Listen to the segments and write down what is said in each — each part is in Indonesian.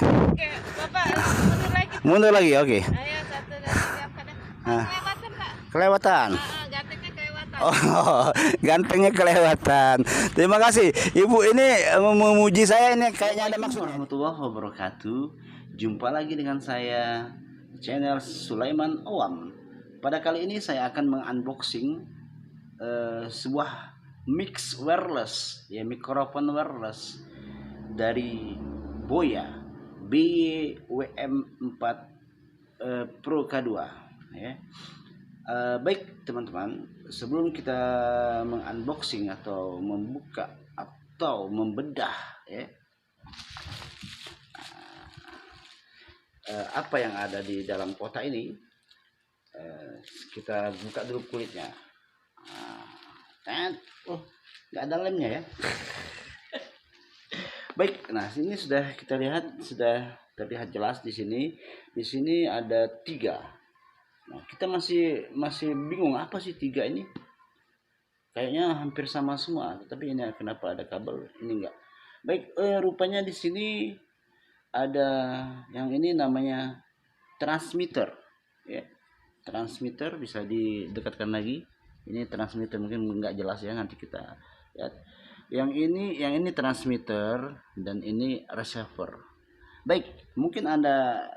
Oke, Bapak mundur lagi. Mundur lagi, oke. Ayo satu dari yang kanan. Ah. Kelewatan, Pak. Kelewatan. Gantengnya kelewatan. Oh, gantengnya kelewatan. Terima kasih. Ibu ini memuji saya ini kayaknya ada maksud. Warahmatullahi wabarakatuh. Jumpa lagi dengan saya channel Sulaiman Awam. Pada kali ini saya akan mengunboxing sebuah mix wireless, ya mikrofon wireless dari Boya BWM4 Pro K2 ya. Baik teman-teman, sebelum kita mengunboxing atau membuka atau membedah ya apa yang ada di dalam kotak ini, kita buka dulu kulitnya. Nggak ada lemnya ya. Baik, nah sini sudah kita lihat, sudah terlihat jelas di sini. Di sini ada 3. Nah, kita masih bingung apa sih 3 ini? Kayaknya hampir sama semua, tapi ini kenapa ada kabel? Ini enggak. Baik, rupanya di sini ada yang ini namanya transmitter, ya. Transmitter bisa didekatkan lagi. Ini transmitter mungkin nggak jelas ya, nanti kita lihat. Yang ini transmitter dan ini receiver. Baik, mungkin Anda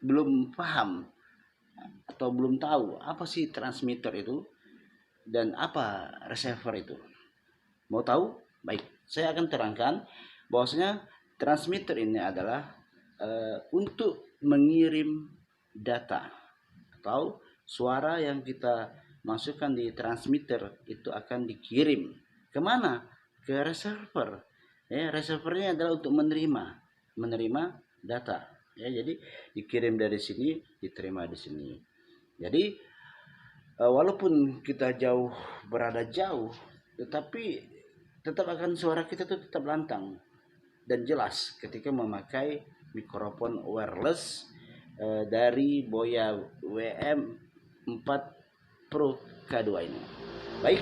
belum paham atau belum tahu apa sih transmitter itu dan apa receiver itu. Mau tahu? Baik, saya akan terangkan bahwasanya transmitter ini adalah untuk mengirim data atau suara yang kita masukkan di transmitter itu akan dikirim kemana? Ke receiver. Ya, receivernya adalah untuk menerima data. Ya, jadi dikirim dari sini, diterima di sini. Jadi walaupun kita berada jauh, tetapi tetap akan suara kita tuh tetap lantang dan jelas ketika memakai mikrofon wireless dari Boya WM4 Pro K2 ini. Baik,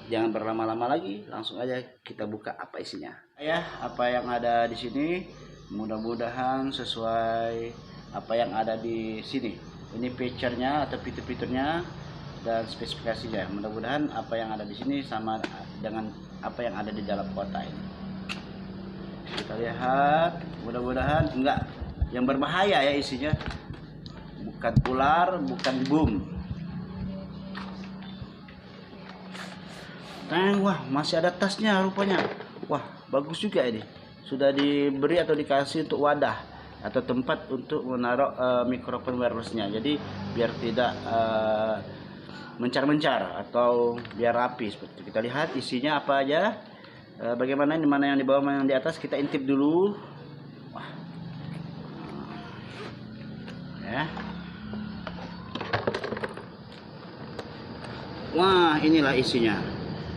jangan berlama-lama lagi, langsung aja kita buka apa isinya. Ya, apa yang ada di sini mudah-mudahan sesuai apa yang ada di sini. Ini feature-nya atau fitur-fiturnya dan spesifikasinya. Mudah-mudahan apa yang ada di sini sama dengan apa yang ada di dalam kotak ini. Kita lihat, mudah-mudahan enggak yang berbahaya ya isinya. Bukan ular, bukan bom. Wah, masih ada tasnya rupanya. Wah, bagus juga ini. Sudah diberi atau dikasih untuk wadah atau tempat untuk menaruh mikrofon wirelessnya. Jadi biar tidak mencar-mencar atau biar rapi seperti itu. Kita lihat isinya apa aja. Bagaimana ini, mana yang di bawah, mana yang di atas, kita intip dulu. Wah. Ya. Wah, inilah isinya.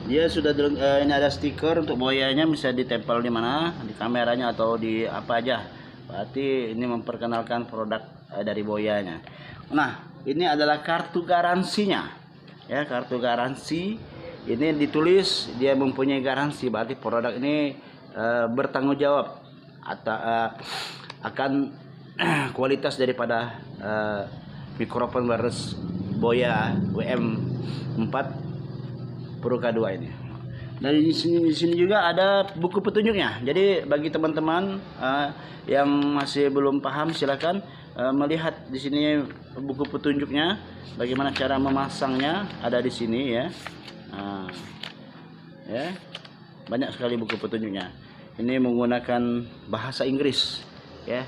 Dia sudah ini ada stiker untuk boyanya, bisa ditempel di mana, di kameranya atau di apa aja. Berarti ini memperkenalkan produk dari boyanya. Nah, ini adalah kartu garansinya. Ya, kartu garansi. Ini ditulis dia mempunyai garansi, berarti produk ini bertanggung jawab atau akan kualitas daripada mikrofon wireless Boya WM4 Pro K2 ini. Dan di sini juga ada buku petunjuknya. Jadi bagi teman-teman yang masih belum paham, silakan melihat di sini buku petunjuknya. Bagaimana cara memasangnya ada di sini ya. Ya, banyak sekali buku petunjuknya. Ini menggunakan bahasa Inggris ya.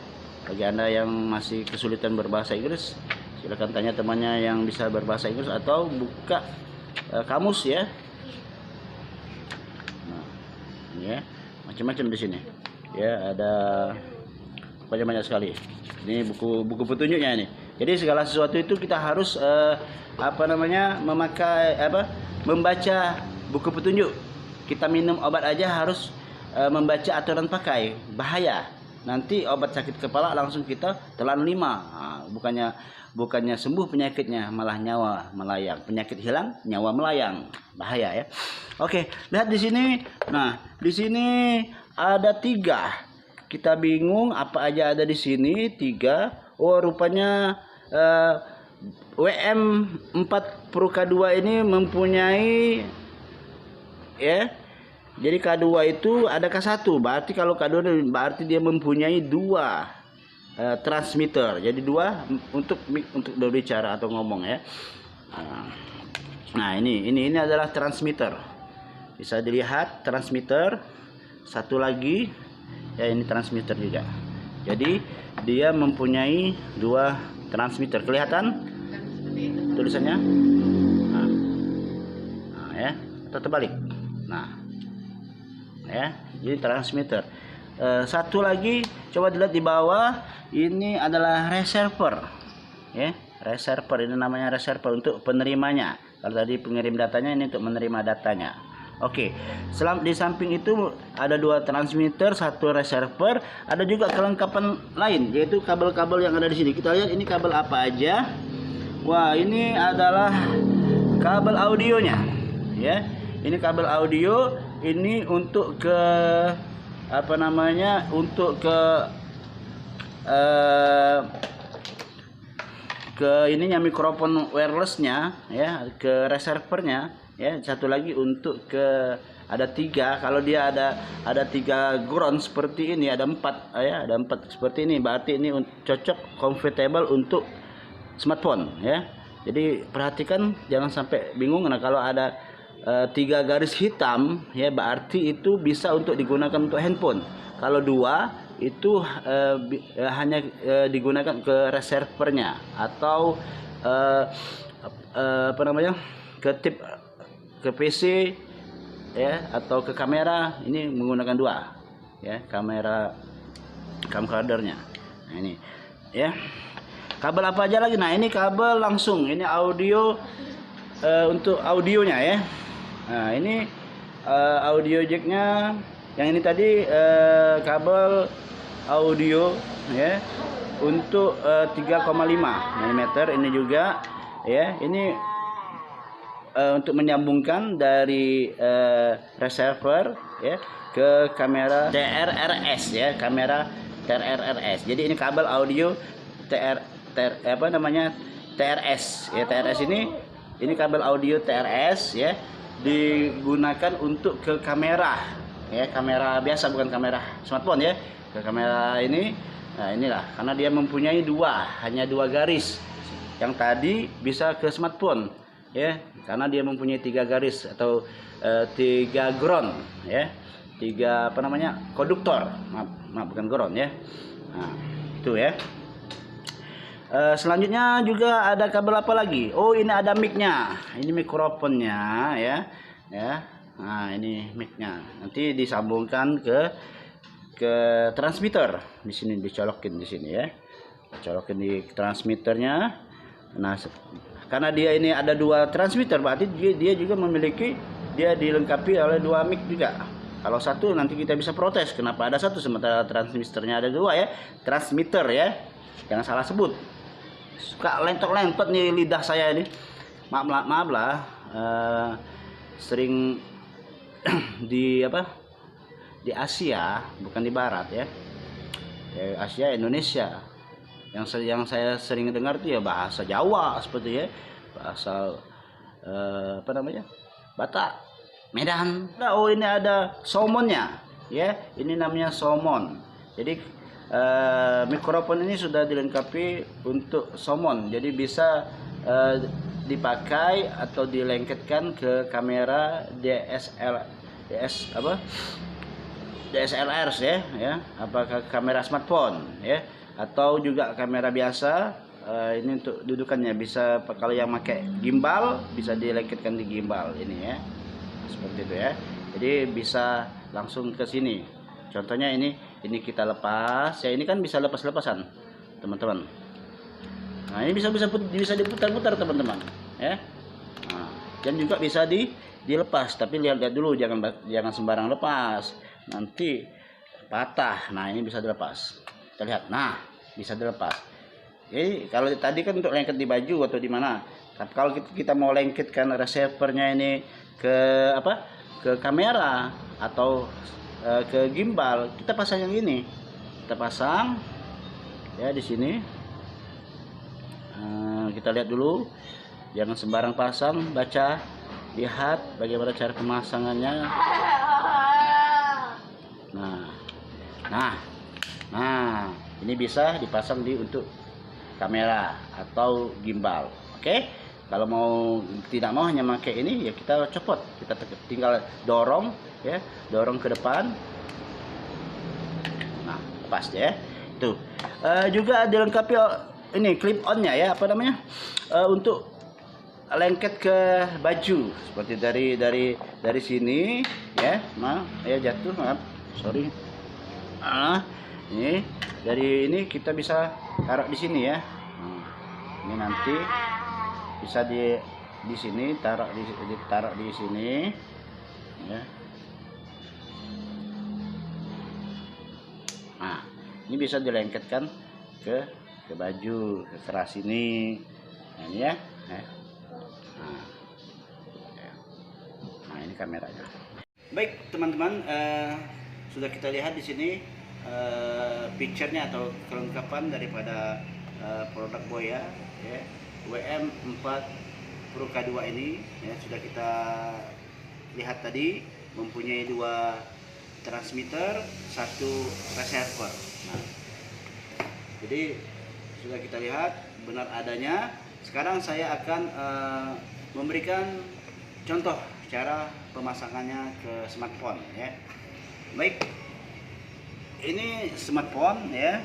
Bagi Anda yang masih kesulitan berbahasa Inggris, silakan tanya temannya yang bisa berbahasa Inggris atau buka kamus ya. Nah, ya, macam-macam di sini. Ya, ada banyak sekali. Ini buku petunjuknya ini. Jadi segala sesuatu itu kita harus membaca buku petunjuk. Kita minum obat aja harus membaca aturan pakai. Bahaya. Nanti obat sakit kepala langsung kita telan 5. Nah, bukannya sembuh penyakitnya, malah nyawa melayang. Penyakit hilang, nyawa melayang. Bahaya ya. Oke, lihat di sini. Nah, di sini ada 3 kita bingung apa aja ada di sini 3. Oh, rupanya WM4 Pro K2 ini mempunyai, ya. Jadi K2 itu ada K1. Berarti kalau K2 berarti dia mempunyai 2 transmitter. Jadi 2 untuk berbicara atau ngomong, ya. Nah, ini adalah transmitter. Bisa dilihat transmitter. Satu lagi, ya, ini transmitter juga. Jadi dia mempunyai 2 transmitter. Kelihatan tulisannya? Nah, ya, atau terbalik. Nah, ya, jadi transmitter. Satu lagi, coba dilihat di bawah, ini adalah reservoir, ya, reservoir. Ini namanya reservoir untuk penerimanya. Kalau tadi pengirim datanya, ini untuk menerima datanya. Oke, di samping itu ada 2 transmitter, 1 reservoir, ada juga kelengkapan lain, yaitu kabel-kabel yang ada di sini. Kita lihat ini kabel apa aja. Wah, ini adalah kabel audionya, ya. Ini kabel audio, ini untuk ke apa namanya? Untuk ke ininya mikrofon wirelessnya, ya, ke reservernya, ya. Satu lagi untuk ke ada 3. Kalau dia ada 3 ground seperti ini, ada 4, ya, ada 4 seperti ini. Berarti ini cocok, comfortable untuk smartphone, ya. Jadi perhatikan jangan sampai bingung. Nah, kalau ada 3 garis hitam, ya, berarti itu bisa untuk digunakan untuk handphone. Kalau 2 itu hanya digunakan ke reservernya atau apa namanya, ke PC, ya, atau ke kamera. Ini menggunakan 2, ya, kamera camcordernya. Nah, ini, ya. Kabel apa aja lagi? Nah, ini kabel langsung, ini audio, untuk audionya, ya. Nah, ini audio jacknya. Yang ini tadi kabel audio, ya, untuk 3,5 mm. Ini juga, ya, ini untuk menyambungkan dari reservoir, ya, ke kamera TRRS, ya, kamera TRRS. Jadi ini kabel audio TRS, ya. TRS ini kabel audio TRS, ya, digunakan untuk ke kamera, ya, kamera biasa, bukan kamera smartphone, ya, ke kamera ini. Nah, inilah karena dia mempunyai hanya 2 garis. Yang tadi bisa ke smartphone, ya, karena dia mempunyai 3 garis atau 3 ground, ya, 3 apa namanya, konduktor. Maaf, bukan ground, ya. Nah, itu, ya. Selanjutnya juga ada kabel apa lagi? Oh, ini ada mic-nya. Ini mikrofonnya, ya. Ya. Nah, ini mic-nya. Nanti disambungkan ke transmitter. Di sini dicolokin di sini, ya. Colokin di transmitternya. Nah, karena dia ini ada 2 transmitter, berarti dia juga dia dilengkapi oleh 2 mic juga. Kalau 1 nanti kita bisa protes, kenapa ada 1 sementara transmitternya ada 2, ya. Transmitter, ya. Jangan salah sebut. Suka lentot-lentot nih lidah saya ini. Maaf lah. Sering di Asia, bukan di Barat, ya. Asia, Indonesia. Yang saya sering dengar tuh ya bahasa Jawa seperti, ya. Bahasa apa namanya? Batak, Medan. Oh, ini ada somonnya, ya. Ini namanya somon. Jadi mikrofon ini sudah dilengkapi untuk somon, jadi bisa dipakai atau dilengketkan ke kamera DSLR, ya, apakah kamera smartphone, ya, atau juga kamera biasa. Ini untuk dudukannya bisa, kalau yang pakai gimbal bisa dilengketkan di gimbal ini, ya, seperti itu, ya. Jadi bisa langsung ke sini. Contohnya ini kita lepas, ya, ini kan bisa lepas-lepasan, teman-teman. Nah, ini bisa diputar-putar, teman-teman, ya. Nah, dan juga bisa dilepas, tapi lihat dulu, jangan sembarang lepas, nanti patah. Nah, ini bisa dilepas. Kita lihat. Nah, bisa dilepas. Jadi kalau tadi kan untuk lengket di baju atau di mana. Tapi kalau kita mau lengketkan receivernya ini ke kamera atau ke gimbal, kita pasang yang ini, kita pasang ya di sini. Kita lihat dulu, jangan sembarang pasang, baca, lihat bagaimana cara pemasangannya. Nah, ini bisa dipasang di untuk kamera atau gimbal. Oke, kalau tidak mau hanya pakai ini ya kita copot, kita tinggal dorong ya, dorong ke depan. Nah, pas ya. Tuh. Juga dilengkapi ini clip onnya ya, apa namanya? Untuk lengket ke baju seperti dari sini ya. Ya jatuh, maaf. Sorry. Ini dari ini kita bisa taruh di sini ya. Ini nanti bisa di sini, taruh di sini ya. Nah, ini bisa dilengketkan ke baju, ke keras ini. Nah, ini ya. Nah, ini kameranya. Baik teman-teman, sudah kita lihat di sini picture-nya atau kelengkapan daripada produk Boya ya, WM4 Pro K2 ini ya, sudah kita lihat tadi, mempunyai 2 transmitter, 1 reservoir. Nah, jadi sudah kita lihat benar adanya. Sekarang saya akan memberikan contoh cara pemasangannya ke smartphone ya. Baik, ini smartphone ya,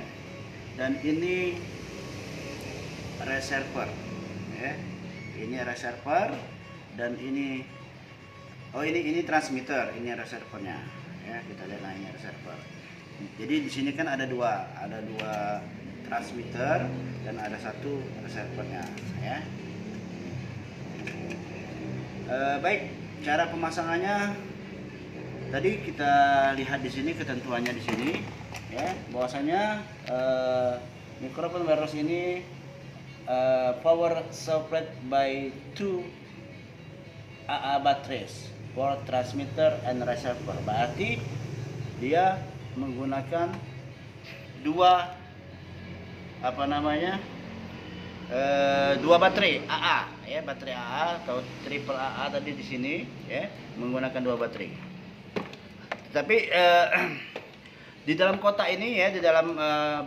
dan ini reservoir ya. Ini reservoir dan ini ini transmitter, ini reservoirnya ya. Kita lihat, nah ini reservoir. Jadi di sini kan ada dua transmitter dan ada 1 reservoirnya ya. Baik, cara pemasangannya tadi kita lihat di sini, ketentuannya di sini ya, bahwasanya mikrofon wireless ini power supplied by 2 AA batteries for transmitter and reservoir. Berarti dia menggunakan 2 baterai AA ya, baterai AA atau triple AA tadi di sini ya, menggunakan 2 baterai. Tapi di dalam kotak ini ya, di dalam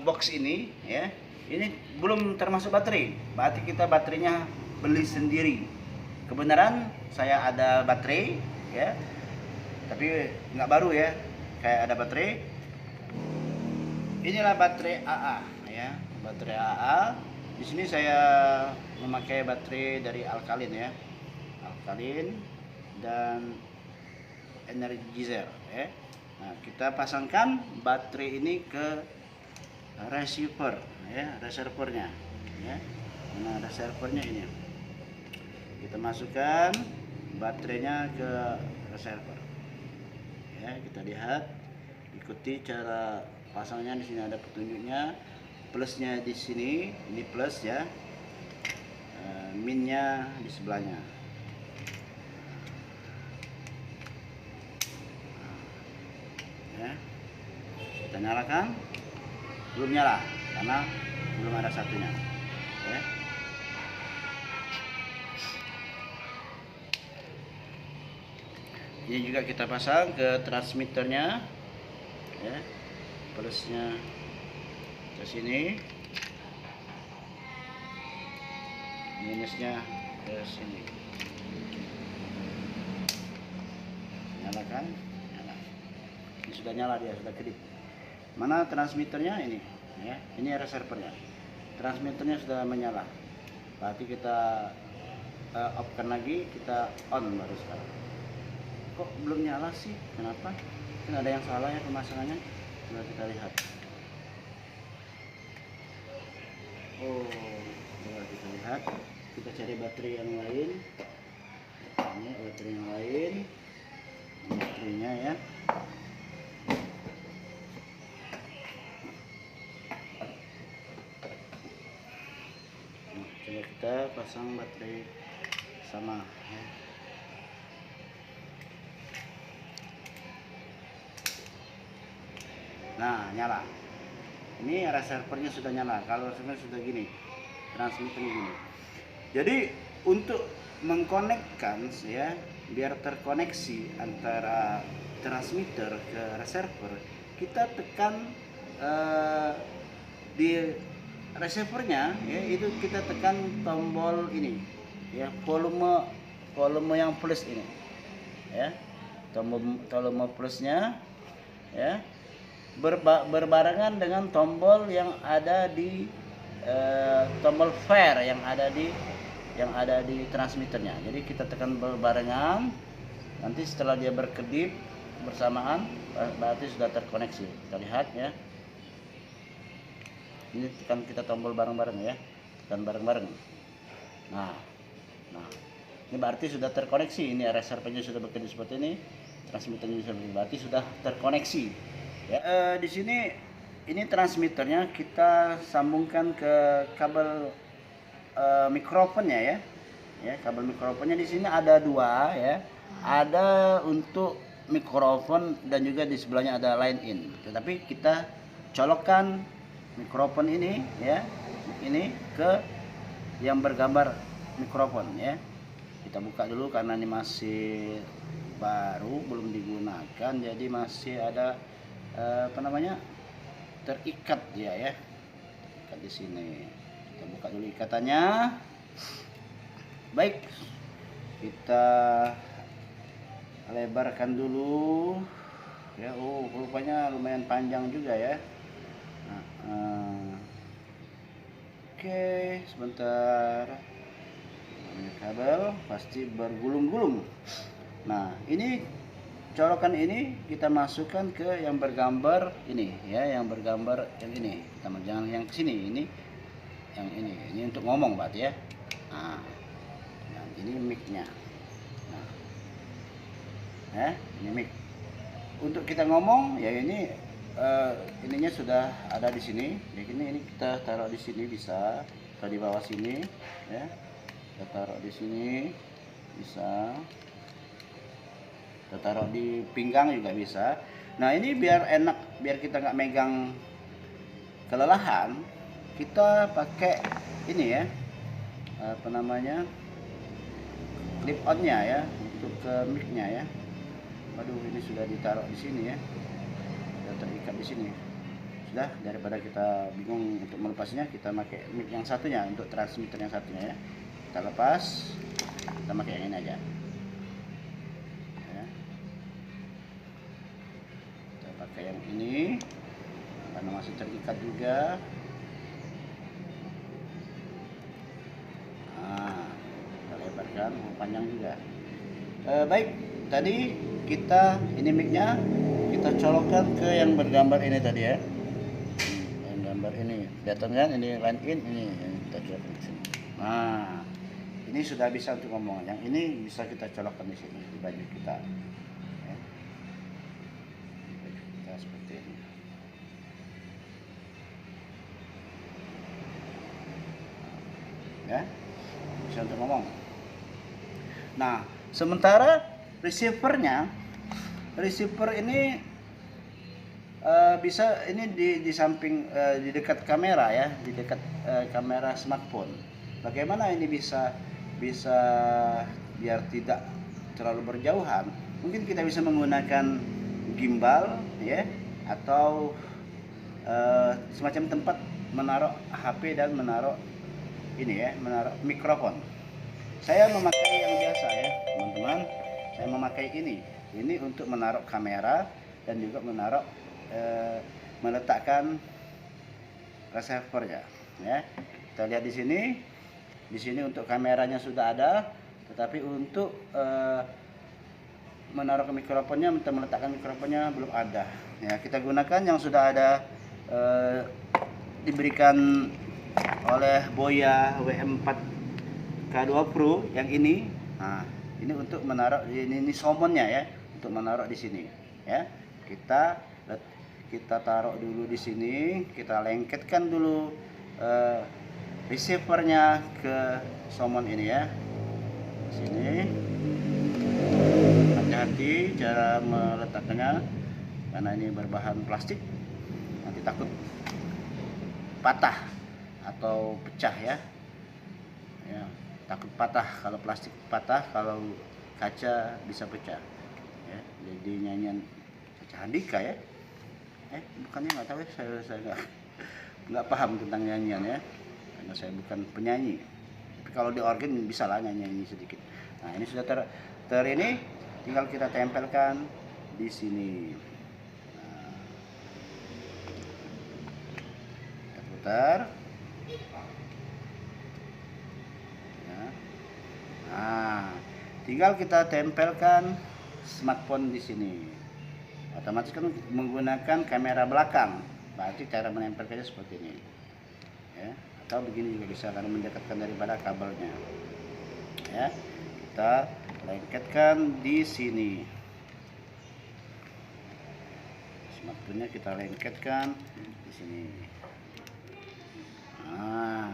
box ini ya, ini belum termasuk baterai. Berarti kita baterainya beli sendiri. Kebenaran saya ada baterai ya, tapi nggak baru ya, kayak ada baterai. Inilah baterai AA ya, baterai AA. Di sini saya memakai baterai dari Alkaline ya, Alkaline dan Energizer ya. Nah, kita pasangkan baterai ini ke receiver ya, reservoirnya ya. Nah, reservoirnya ini kita masukkan baterainya ke reservoir ya. Kita lihat, ikuti cara pasangnya. Di sini ada petunjuknya, plusnya di sini, ini plus ya, minnya di sebelahnya ya. Kita nyalakan, belum nyala karena belum ada satunya ya. Ini juga kita pasang ke transmitternya ya, plusnya ke sini, minusnya ke sini. Nyalakan, nyala. Ini sudah nyala, dia sudah kedip. Mana transmitternya ini ya, ini reservoirnya. Transmitternya sudah menyala, berarti kita off-kan lagi, kita on baru sekarang. Kok belum nyala sih, kenapa? Mungkin ada yang salah ya pemasangannya. Coba kita lihat. Oh, coba kita lihat, kita cari baterai yang lain. Ini baterai yang lain, baterainya ya. Nah, coba kita pasang baterai sama ya. Nah, nyala Ini receivernya sudah nyala. Kalau sebenarnya sudah gini, transmitternya gini. Jadi untuk mengkonekkan ya, biar terkoneksi antara transmitter ke receiver, kita tekan di receivernya ya, itu kita tekan tombol ini ya, volume yang plus ini ya, tombol plusnya ya, berbarengan dengan tombol yang ada di tombol fare yang ada di transmitternya. Jadi kita tekan berbarengan, nanti setelah dia berkedip bersamaan berarti sudah terkoneksi. Kita lihat ya, ini tekan, kita tombol bareng-bareng ya, tekan bareng-bareng. Nah ini berarti sudah terkoneksi. Ini reservoirnya sudah bekerja seperti ini, transmitternya sudah bekerja, berarti sudah terkoneksi ya. Di sini ini transmitternya kita sambungkan ke kabel mikrofonnya ya, kabel mikrofonnya di sini ada dua ya, ada untuk mikrofon dan juga di sebelahnya ada line in. Tetapi kita colokkan mikrofon ini ya, ini ke yang bergambar mikrofon ya. Kita buka dulu karena ini masih baru, belum digunakan, jadi masih ada terikat dia ya, terikat di sini. Kita buka dulu ikatannya. Baik, kita lebarkan dulu ya. Rupanya lumayan panjang juga ya. Oke, sebentar. Ini kabel pasti bergulung-gulung. Nah, ini colokan ini kita masukkan ke yang bergambar ini ya, yang bergambar yang ini. Kita jangan yang sini, ini yang ini untuk ngomong berarti ya. Nah, ini mic-nya. Nah, ini mic. Untuk kita ngomong ya, ini ininya sudah ada di sini. Jadi ini kita taruh di sini bisa, atau di bawah sini ya. Kita taruh di sini bisa. Kita taruh di pinggang juga bisa. Nah, ini biar enak, biar kita nggak megang kelelahan, kita pakai ini ya, clip on-nya ya, untuk ke mic-nya ya. Waduh, ini sudah ditaruh di sini ya, sudah terikat di sini. Sudah, daripada kita bingung untuk melepasnya, kita pakai mic yang satunya untuk transmitter yang satunya ya. Kita lepas, kita pakai yang ini aja. Pakai yang ini karena masih terikat juga. Kita lebarkan, panjang juga. Baik, tadi kita ini mic-nya kita colokkan ke yang bergambar ini tadi ya. Yang gambar ini, kelihatan kan? Ini line in, ini kita colokkan di sini. Nah, ini sudah bisa untuk ngomong. Yang ini bisa kita colokkan di sini di baju kita. Seperti ini ya, bisa untuk ngomong. Nah, sementara receiver ini bisa ini di samping di dekat kamera ya, di dekat kamera smartphone. Bagaimana ini bisa biar tidak terlalu berjauhan? Mungkin kita bisa menggunakan gimbal ya, atau semacam tempat menaruh HP dan menaruh ini ya, menaruh mikrofon. Saya memakai yang biasa ya teman-teman, saya memakai ini untuk menaruh kamera dan juga menaruh meletakkan receivernya ya. Kita lihat di sini untuk kameranya sudah ada, tetapi untuk menaruh ke mikrofonnya, meletakkan mikrofonnya belum ada ya. Kita gunakan yang sudah ada, diberikan oleh Boya WM4K2 Pro yang ini. Nah, ini untuk menaruh ini somonnya ya, untuk menaruh di sini ya. Kita taruh dulu di sini, kita lengketkan dulu receivernya ke somon ini ya. Di sini. Hati-hati cara meletakkannya karena ini berbahan plastik, nanti takut patah atau pecah ya. Ya, takut patah. Kalau plastik patah, kalau kaca bisa pecah. Ya, jadi nyanyian Caca Handika ya. Bukannya nggak tahu ya, saya nggak paham tentang nyanyian ya, karena saya bukan penyanyi. Tapi kalau di organ bisa lah nyanyi sedikit. Nah ini sudah ter ini, tinggal kita tempelkan di sini. Nah, kita putar. Ya. Nah, tinggal kita tempelkan smartphone di sini. Otomatis kan menggunakan kamera belakang, berarti cara menempelkannya seperti ini ya, atau begini juga bisa karena mendekatkan daripada kabelnya ya. Kita lengketkan di sini, smartphone-nya kita lengketkan di sini. Nah,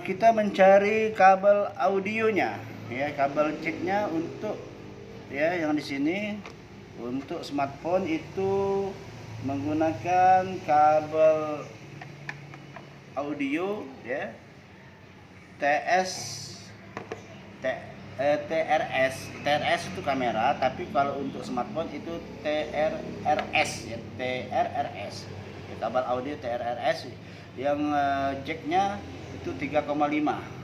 kita mencari kabel audionya ya, kabel jacknya untuk ya yang di sini. Untuk smartphone itu menggunakan kabel audio ya, TRS itu kamera, tapi kalau untuk smartphone itu TRRS ya, TRRS ya, kabel audio TRRS yang jacknya itu 3,5,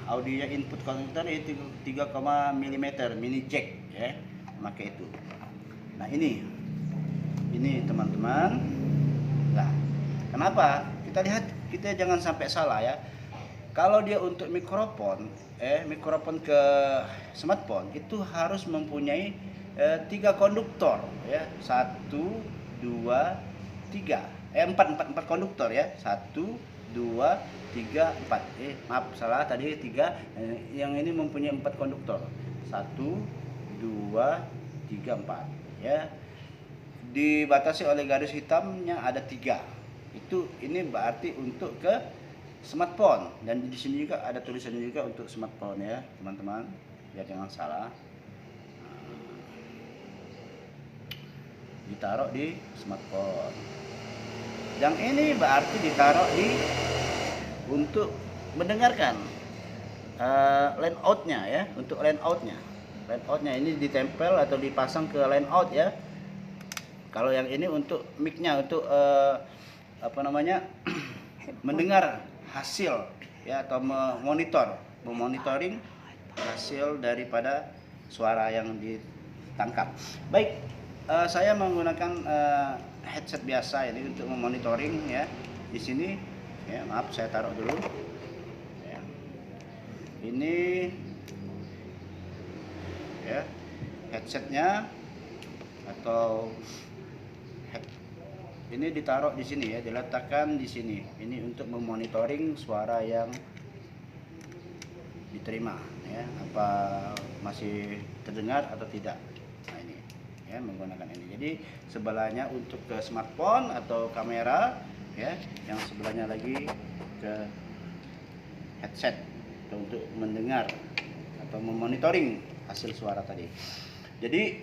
audionya input konektor itu 3, mm mini jack ya, pakai itu. Nah ini teman-teman. Nah, kenapa? Kita lihat, kita jangan sampai salah ya. Kalau dia untuk mikrofon ke smartphone itu harus mempunyai 3 konduktor ya. 1, 2, 3. 4 konduktor ya. 1, 2, 3, 4. Maaf salah tadi 3. Yang ini mempunyai 4 konduktor. 1, 2, 3, 4 ya. Dibatasi oleh garis hitamnya ada 3. Ini berarti untuk ke smartphone, dan di sini juga ada tulisannya juga untuk smartphone ya teman-teman, biar jangan salah. Ditaruh di smartphone. Yang ini berarti ditaruh di untuk mendengarkan line outnya ya, untuk line outnya. Line outnya ini ditempel atau dipasang ke line out ya. Kalau yang ini untuk mic-nya, untuk mendengar hasil ya, atau memonitoring hasil daripada suara yang ditangkap. Baik, saya menggunakan headset biasa ini untuk memonitoring ya. Di sini ya, maaf saya taruh dulu ya. Ini ya headsetnya, atau ini ditaruh di sini ya, diletakkan di sini. Ini untuk memonitoring suara yang diterima ya, apa masih terdengar atau tidak. Nah ini ya, menggunakan ini. Jadi sebelahnya untuk ke smartphone atau kamera ya, yang sebelahnya lagi ke headset untuk mendengar atau memonitoring hasil suara tadi. Jadi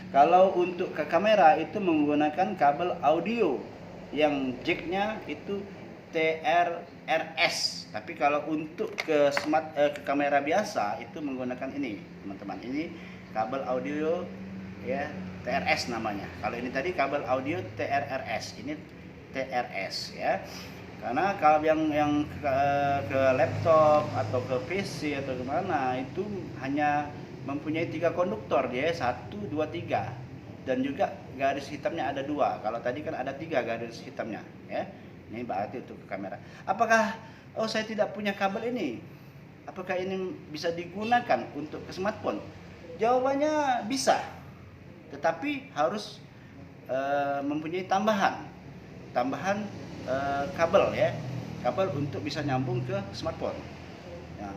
kalau untuk ke kamera itu menggunakan kabel audio yang jacknya itu TRRS. Tapi kalau untuk ke kamera biasa itu menggunakan ini teman-teman. Ini kabel audio ya, TRS namanya. Kalau ini tadi kabel audio TRRS, ini TRS ya. Karena kalau yang ke laptop atau ke PC atau kemana itu hanya mempunyai 3 konduktor dia, 1, 2, 3, dan juga garis hitamnya ada 2. Kalau tadi kan ada 3 garis hitamnya ya. Ini berarti untuk kamera. Apakah saya tidak punya kabel ini, apakah ini bisa digunakan untuk ke smartphone? Jawabannya bisa, tetapi harus mempunyai tambahan kabel ya, kabel untuk bisa nyambung ke smartphone. Nah,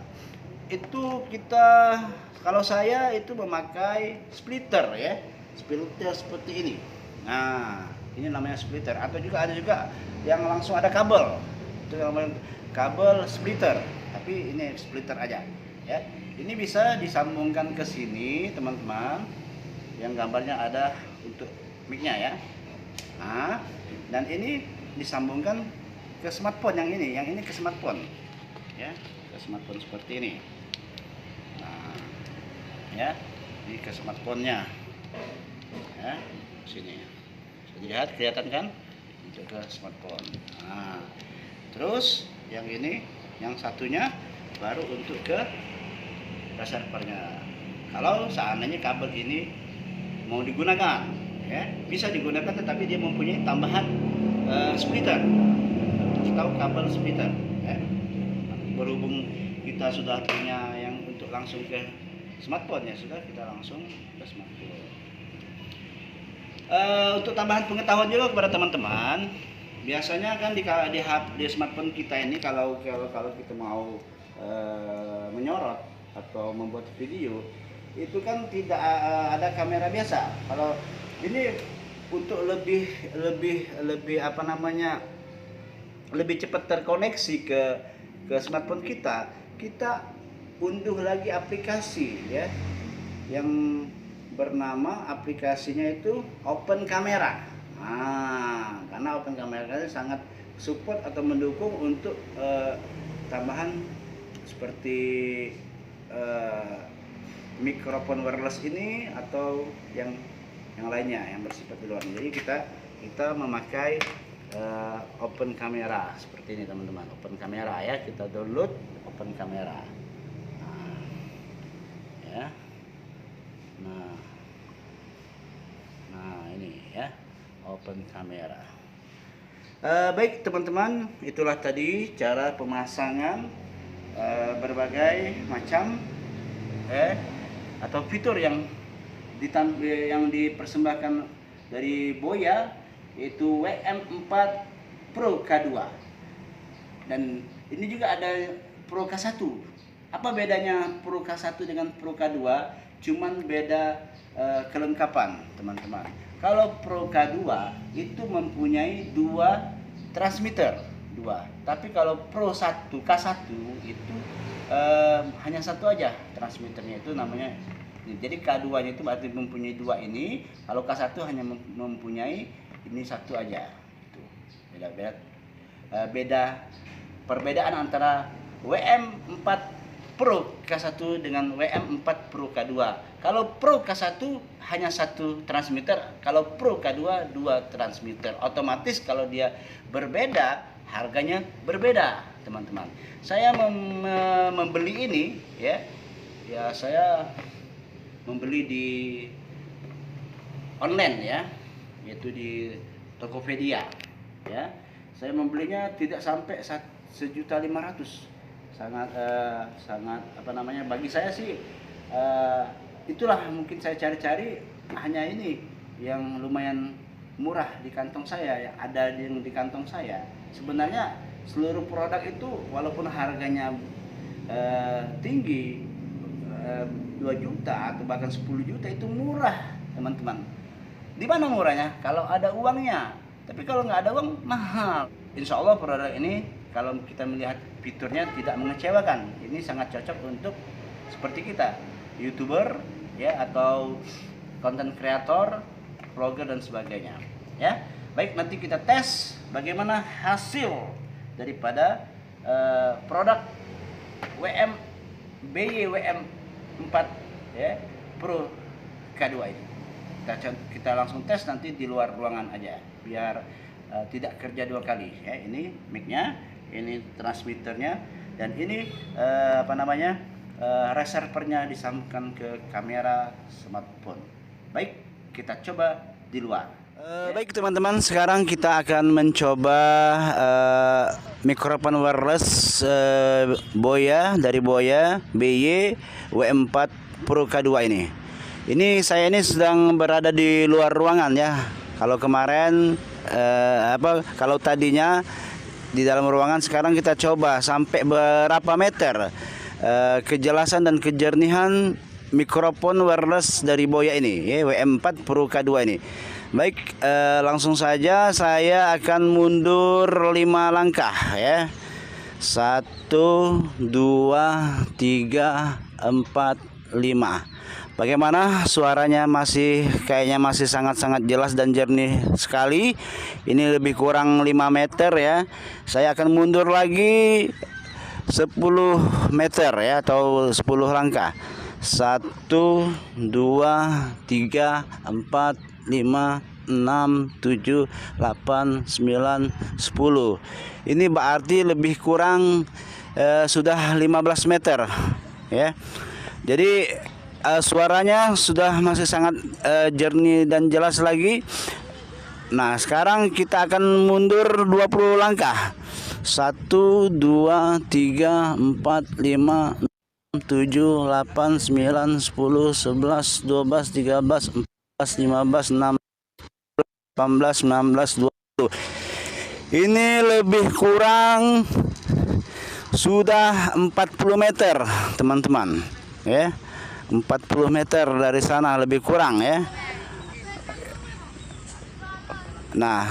itu kita, kalau saya itu memakai splitter ya, splitter seperti ini. Nah ini namanya splitter, atau juga ada juga yang langsung ada kabel, itu namanya kabel splitter, tapi ini splitter aja ya. Ini bisa disambungkan ke sini teman-teman, yang gambarnya ada untuk mic-nya ya. Nah, dan ini disambungkan ke smartphone yang ini ke smartphone ya, ke smartphone seperti ini. Nah, ya, ini ke smartphone-nya. Ya, sini. Bisa dilihat, kelihatan kan? Untuk ke smartphone. Nah, terus yang ini, yang satunya baru untuk ke receiver-nya. Kalau seandainya kabel ini mau digunakan, ya, bisa digunakan, tetapi dia mempunyai tambahan splitter atau kabel splitter. Ya. Berhubung kita sudah punya yang untuk langsung ke smartphone, ya sudah, kita langsung ke smartphone. Untuk tambahan pengetahuan juga kepada teman-teman, biasanya kan di smartphone kita ini kalau kita mau menyorot atau membuat video itu kan tidak ada kamera biasa. Kalau ini untuk lebih apa namanya, lebih cepat terkoneksi ke smartphone kita unduh lagi aplikasi ya, yang bernama aplikasinya itu Open Camera. Nah, karena Open Camera ini sangat support atau mendukung untuk tambahan seperti mikrofon wireless ini atau yang lainnya yang bersifat di luar. Jadi kita memakai Open Camera seperti ini teman-teman. Open Camera ya, kita download Open Camera. Nah, ya. Nah ini ya, Open Camera. Baik teman-teman, itulah tadi cara pemasangan berbagai macam atau fitur yang dipersembahkan dari Boya, yaitu WM4 Pro K2. Dan ini juga ada Pro K1. Apa bedanya Pro K1 dengan Pro K2? Cuman beda kelengkapan teman-teman. Kalau Pro K2 itu mempunyai 2 transmitter, 2. Tapi kalau Pro K1 itu hanya 1 aja transmitternya, itu namanya. Jadi K2 nya itu berarti mempunyai 2 ini. Kalau K1 hanya mempunyai ini 1 aja. Itu beda perbedaan antara WM4 Pro K1 dengan WM4 Pro K2. Kalau Pro K1 hanya 1 transmitter, kalau Pro K2 2 transmitter. Otomatis kalau dia berbeda, harganya berbeda, teman-teman. Saya membeli ini ya, saya membeli di online ya, yaitu di Tokopedia ya. Saya membelinya tidak sampai 1.500.000. Sangat apa namanya, bagi saya sih itulah mungkin saya cari-cari hanya ini yang lumayan murah di kantong saya, yang ada di kantong saya. Sebenarnya seluruh produk itu walaupun harganya tinggi, 2 juta atau bahkan 10 juta, itu murah teman-teman. Di mana murahnya? Kalau ada uangnya. Tapi kalau nggak ada uang, mahal. Insya Allah produk ini kalau kita melihat fiturnya tidak mengecewakan. Ini sangat cocok untuk seperti kita, YouTuber ya, atau konten kreator, vlogger dan sebagainya. Ya, baik, nanti kita tes bagaimana hasil daripada produk WM4 ya, Pro K2 ini. Kita langsung tes nanti di luar ruangan aja, biar tidak kerja 2 kali ya. Ini mic-nya, ini transmitternya, dan ini apa namanya, receiver-nya disambungkan ke kamera smartphone. Baik, kita coba di luar. Baik teman-teman, sekarang kita akan mencoba mikrofon wireless Boya, dari Boya BY WM4 Pro K2 ini. Saya ini sedang berada di luar ruangan ya. Kalau kemarin kalau tadinya di dalam ruangan, sekarang kita coba sampai berapa meter kejelasan dan kejernihan mikrofon wireless dari Boya ini ya, WM4 Pro K2 ini. Baik, langsung saja saya akan mundur 5 langkah ya. 1, 2, 3, 4, Bagaimana suaranya? Kayaknya masih sangat-sangat jelas dan jernih sekali. Ini lebih kurang 5 meter ya. Saya akan mundur lagi 10 meter ya, atau 10 langkah. 1, 2, 3, 4, 5, 6, 7, 8, 9, 10. Ini berarti lebih kurang sudah 15 meter ya. Jadi suaranya sudah masih sangat jernih dan jelas lagi. Nah, sekarang kita akan mundur 20 langkah. 1, 2, 3, 4, 5, 7, 8, 9, 10, 11, 12, 13, 14, 15, 16, 18, 19, 20. Ini lebih kurang sudah 40 meter teman-teman ya. 40 meter dari sana lebih kurang ya. Nah,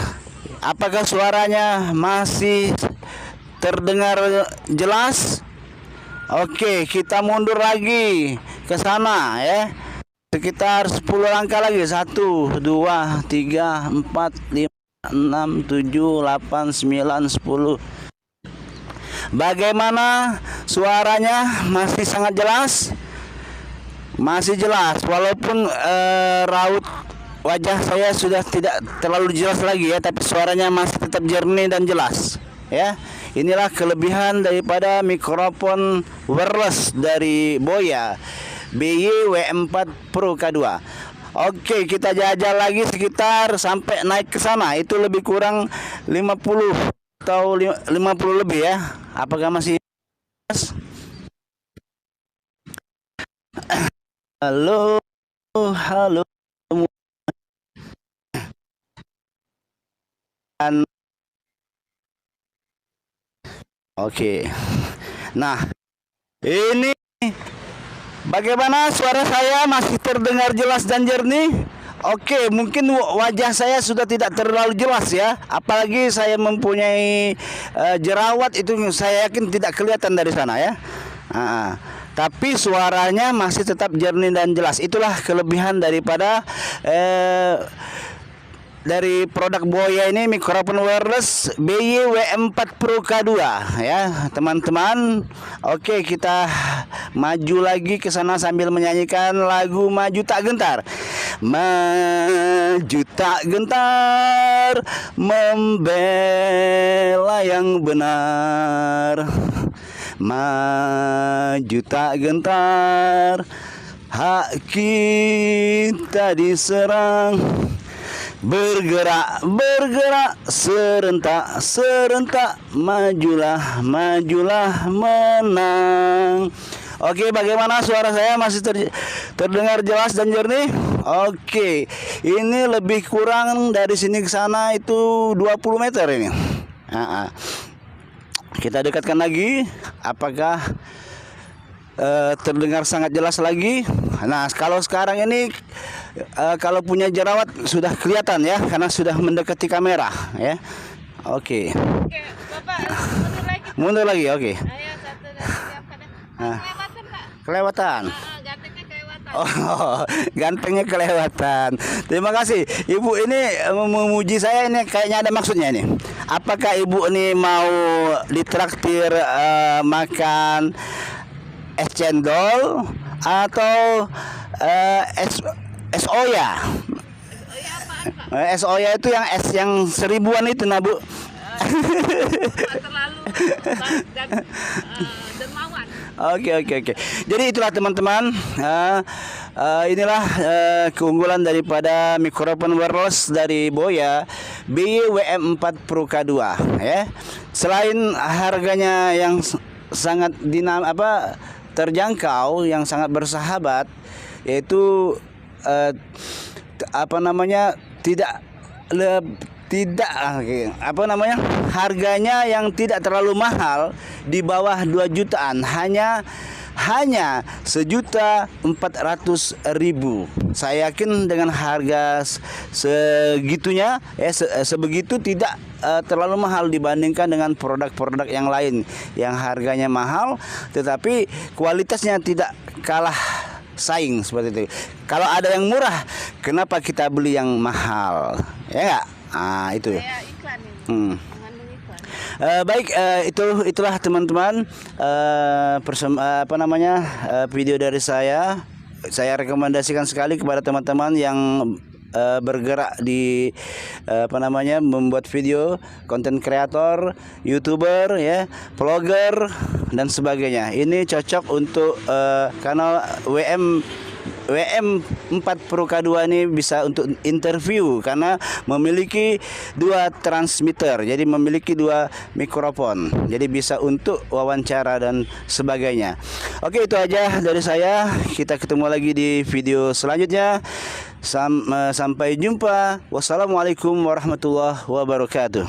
apakah suaranya masih terdengar jelas? Oke, kita mundur lagi ke sana ya. Sekitar 10 langkah lagi. 1, 2, 3, 4, 5, 6, 7, 8, 9, 10. Bagaimana suaranya? Masih sangat jelas? Masih jelas, walaupun raut wajah saya sudah tidak terlalu jelas lagi ya, tapi suaranya masih tetap jernih dan jelas ya. Inilah kelebihan daripada mikrofon wireless dari Boya BY-W4 Pro K2. Oke, kita jajal lagi sekitar sampai naik ke sana, itu lebih kurang 50 atau 50 lebih ya. Apakah masih jelas? Halo, halo. Oke. Nah, ini bagaimana suara saya? Masih terdengar jelas dan jernih? Oke, mungkin wajah saya sudah tidak terlalu jelas ya. Apalagi saya mempunyai jerawat, itu saya yakin tidak kelihatan dari sana ya. Tapi suaranya masih tetap jernih dan jelas. Itulah kelebihan daripada dari produk Boya ini, mikrofon wireless BY-W4 Pro K2 ya teman-teman. Oke, kita maju lagi ke sana sambil menyanyikan lagu Maju Tak Gentar. Maju tak gentar, membela yang benar. Maju tak gentar, hak kita diserang. Bergerak, bergerak, serentak, serentak, majulah, majulah, menang. Oke, bagaimana suara saya? Masih terdengar jelas dan jernih? Oke, ini lebih kurang dari sini ke sana itu 20 meter ini. Kita dekatkan lagi, apakah terdengar sangat jelas lagi? Nah, kalau sekarang ini kalau punya jerawat sudah kelihatan ya, karena sudah mendekati kamera ya. Oke. Oke, Bapak mundur lagi. Mundur lagi, oke. Ayo, 1, 2, 3, 4. Kelewatan, Pak. Kelewatan. Gantengnya kelewatan. Oh, gantengnya kelewatan. Terima kasih. Ibu ini memuji saya, ini kayaknya ada maksudnya ini. Apakah ibu ini mau ditraktir makan es cendol atau es oya? Es oya itu yang es yang 1000-an itu, nah Bu. Terlalu dermawan. Oke. Jadi itulah teman-teman, inilah keunggulan daripada mikrofon wireless dari Boya BY-W4 Pro K2 ya. Selain harganya yang sangat terjangkau, yang sangat bersahabat, yaitu harganya yang tidak terlalu mahal, di bawah 2 jutaan, hanya 1.400.000. Saya yakin dengan harga segitunya sebegitu tidak terlalu mahal dibandingkan dengan produk-produk yang lain yang harganya mahal tetapi kualitasnya tidak kalah bersaing seperti itu. Kalau ada yang murah, kenapa kita beli yang mahal? Ya nggak? Itu. Kayak iklan ini. Mengandung iklan. Baik, itulah teman-teman video dari saya. Saya rekomendasikan sekali kepada teman-teman yang bergerak di membuat video, konten kreator, YouTuber ya, vlogger dan sebagainya. Ini cocok untuk kanal WM4 Pro K2 ini bisa untuk interview karena memiliki 2 transmitter, jadi memiliki 2 mikrofon, jadi bisa untuk wawancara dan sebagainya. Oke, itu aja dari saya. Kita ketemu lagi di video selanjutnya. Sampai jumpa. Wassalamualaikum warahmatullahi wabarakatuh.